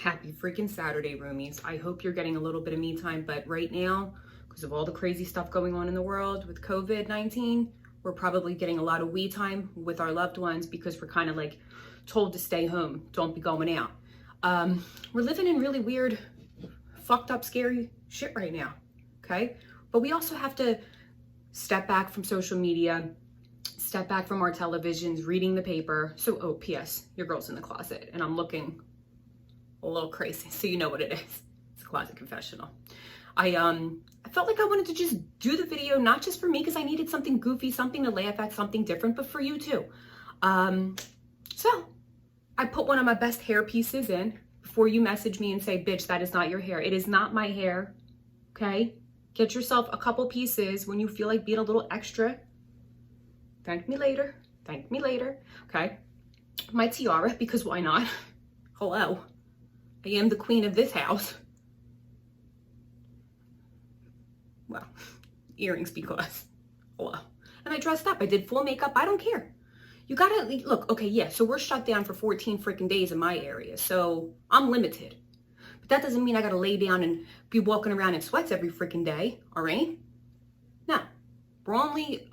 Happy freaking Saturday, roomies. I hope you're getting a little bit of me time, but right now, because of all the crazy stuff going on in the world with COVID-19, we're probably getting a lot of we time with our loved ones because we're kind of like told to stay home, don't be going out. We're living in really weird, fucked up, scary shit right now, okay? But we also have to step back from social media, step back from our televisions, reading the paper. So, oh, P.S., your girl's in the closet and I'm looking a little crazy, so you know what it is. It's a closet confessional. I felt like I wanted to just do the video, not just for me, because I needed something goofy, something to laugh at, something different, but for you too. So I put one of my best hair pieces in before you message me and say, bitch, that is not your hair. It is not my hair, okay? Get yourself a couple pieces when you feel like being a little extra. Thank me later, okay? My tiara, because why not? Hello. I am the queen of this house. Well, earrings because, hello. And I dressed up. I did full makeup. I don't care. You gotta, look, okay, yeah, so we're shut down for 14 freaking days in my area, so I'm limited. But that doesn't mean I gotta lay down and be walking around in sweats every freaking day, all right? No, we're only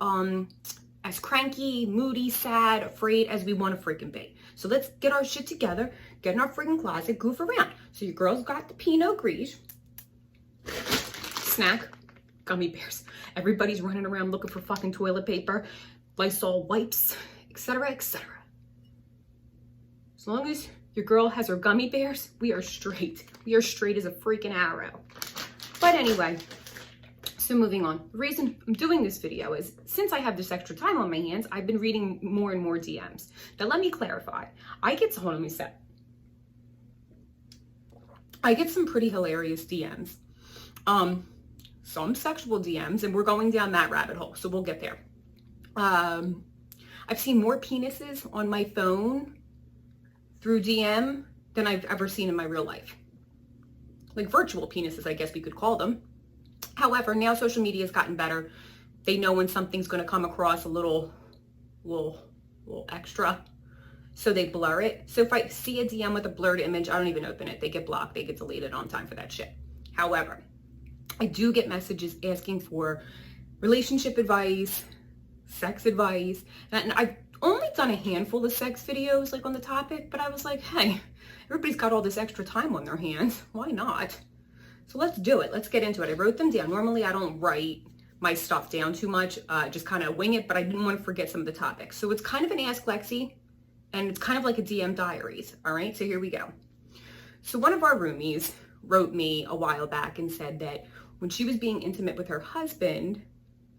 as cranky, moody, sad, afraid as we want to freaking be. So let's get our shit together, get in our freaking closet, goof around. So your girl's got the Pinot Gris, snack, gummy bears. Everybody's running around looking for fucking toilet paper, Lysol wipes, etc., etc. As long as your girl has her gummy bears, we are straight. We are straight as a freaking arrow. But anyway, so moving on. The reason I'm doing this video is since I have this extra time on my hands, I've been reading more and more DMs. Now let me clarify. I get some pretty hilarious DMs. Some sexual DMs, and we're going down that rabbit hole, so we'll get there. I've seen more penises on my phone through DM than I've ever seen in my real life. Like virtual penises, I guess we could call them. However, now social media has gotten better. They know when something's going to come across a little extra, so they blur it. So if I see a DM with a blurred image, I don't even open it. They get blocked. They get deleted on time for that shit. However, I do get messages asking for relationship advice, sex advice, and I've only done a handful of sex videos like on the topic, but I was like, hey, everybody's got all this extra time on their hands. Why not? So let's do it. Let's get into it. I wrote them down. Normally I don't write my stuff down too much, just kind of wing it, but I didn't want to forget some of the topics. So it's kind of an Ask Lexi, and it's kind of like a DM diaries. All right, so here we go. So one of our roomies wrote me a while back and said that when she was being intimate with her husband,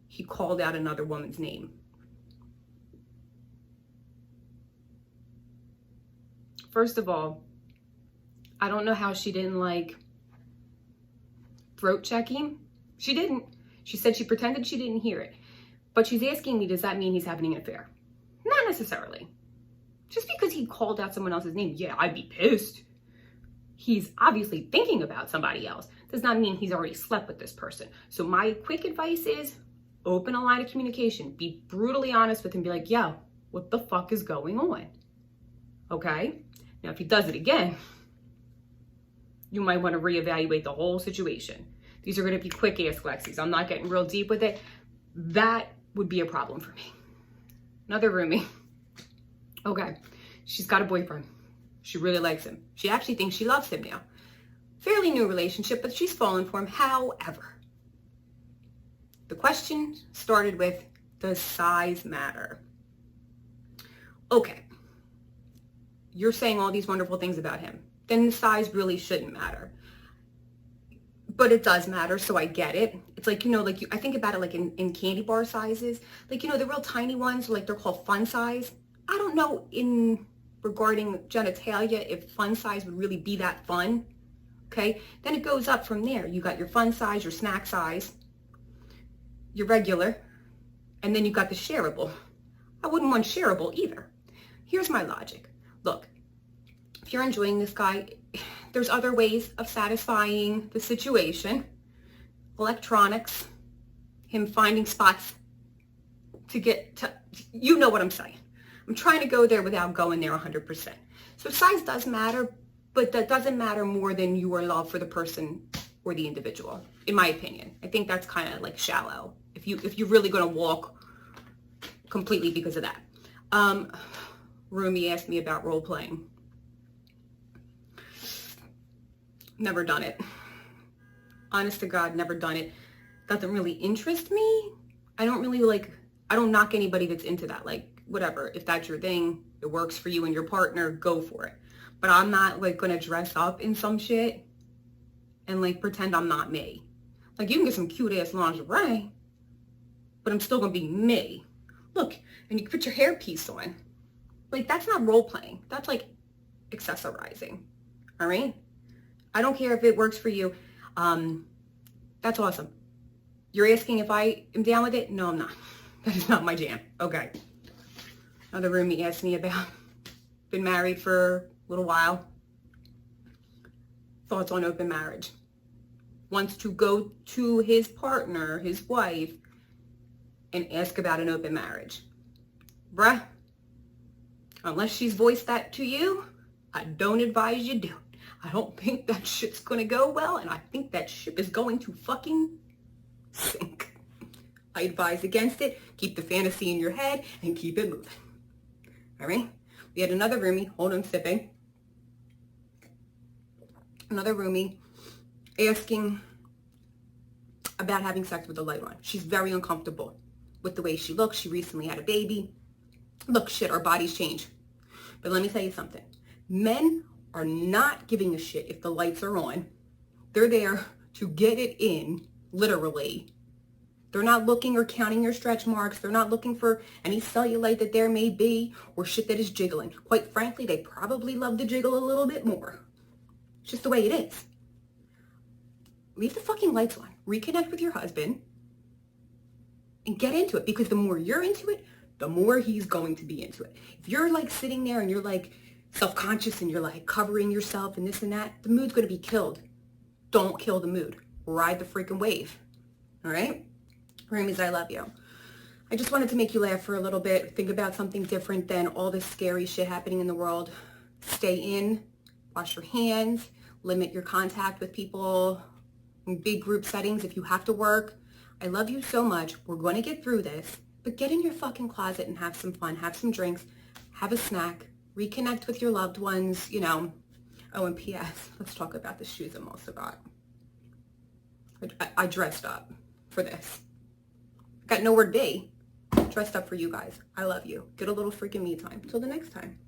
he called out another woman's name. First of all, I don't know how she didn't like throat checking. She didn't. She said she pretended she didn't hear it. But she's asking me, does that mean he's having an affair? Not necessarily. Just because he called out someone else's name, yeah, I'd be pissed. He's obviously thinking about somebody else. Does not mean he's already slept with this person. So my quick advice is open a line of communication. Be brutally honest with him. Be like, yo, what the fuck is going on? Okay? Now, if he does it again, you might want to reevaluate the whole situation. These are going to be quick Ask Lexis. I'm not getting real deep with it. That would be a problem for me. Another roomie. Okay. She's got a boyfriend. She really likes him. She actually thinks she loves him now. Fairly new relationship, but she's fallen for him. However, the question started with, does size matter? Okay. You're saying all these wonderful things about him. Then the size really shouldn't matter. But it does matter, so I get it. It's like, I think about it like in candy bar sizes. Like, the real tiny ones, like they're called fun size. I don't know regarding genitalia if fun size would really be that fun. Okay? Then it goes up from there. You got your fun size, your snack size, your regular, and then you got the shareable. I wouldn't want shareable either. Here's my logic. Look, if you're enjoying this guy, there's other ways of satisfying the situation. Electronics, him finding spots to get to, what I'm saying. I'm trying to go there without going there 100%. So size does matter, but that doesn't matter more than your love for the person or the individual, in my opinion. I think that's kind of like shallow if you're really going to walk completely because of that. Rumi asked me about role playing. Never done it. Honest to God, never done it. Doesn't really interest me. I don't knock anybody that's into that. Like, whatever, if that's your thing, it works for you and your partner, go for it. But I'm not like gonna dress up in some shit and like pretend I'm not me. Like, you can get some cute ass lingerie, but I'm still gonna be me. Look, and you can put your hairpiece on. Like, that's not role playing. That's like accessorizing. All right? I don't care if it works for you. That's awesome. You're asking if I am down with it? No, I'm not. That is not my jam. Okay. Another roomie asked me about, been married for a little while. Thoughts on open marriage. Wants to go to his partner, his wife, and ask about an open marriage. Bruh, unless she's voiced that to you, I don't advise you do it. I don't think that shit's gonna go well, and I think that ship is going to fucking sink. I advise against it. Keep the fantasy in your head and keep it moving. All right? We had another roomie. Hold on, sipping. Another roomie asking about having sex with the light on. She's very uncomfortable with the way she looks. She recently had a baby. Look, shit, our bodies change. But let me tell you something. Men are not giving a shit if the lights are on. They're there to get it in, literally. They're not looking or counting your stretch marks. They're not looking for any cellulite that there may be or shit that is jiggling. Quite frankly, they probably love to jiggle a little bit more. It's just the way it is. Leave the fucking lights on. Reconnect with your husband and get into it, because the more you're into it, the more he's going to be into it. If you're like sitting there and you're like self-conscious and you're like covering yourself and this and that, the mood's going to be killed. Don't kill the mood. Ride the freaking wave. All right? Roomies, I love you. I just wanted to make you laugh for a little bit. Think about something different than all this scary shit happening in the world. Stay in. Wash your hands. Limit your contact with people in big group settings if you have to work. I love you so much. We're going to get through this. But get in your fucking closet and have some fun. Have some drinks. Have a snack. Reconnect with your loved ones, you know. Oh, and P.S. Let's talk about the shoes I'm also got. I dressed up for this. Got nowhere to be. Dressed up for you guys. I love you. Get a little freaking me time. Till the next time.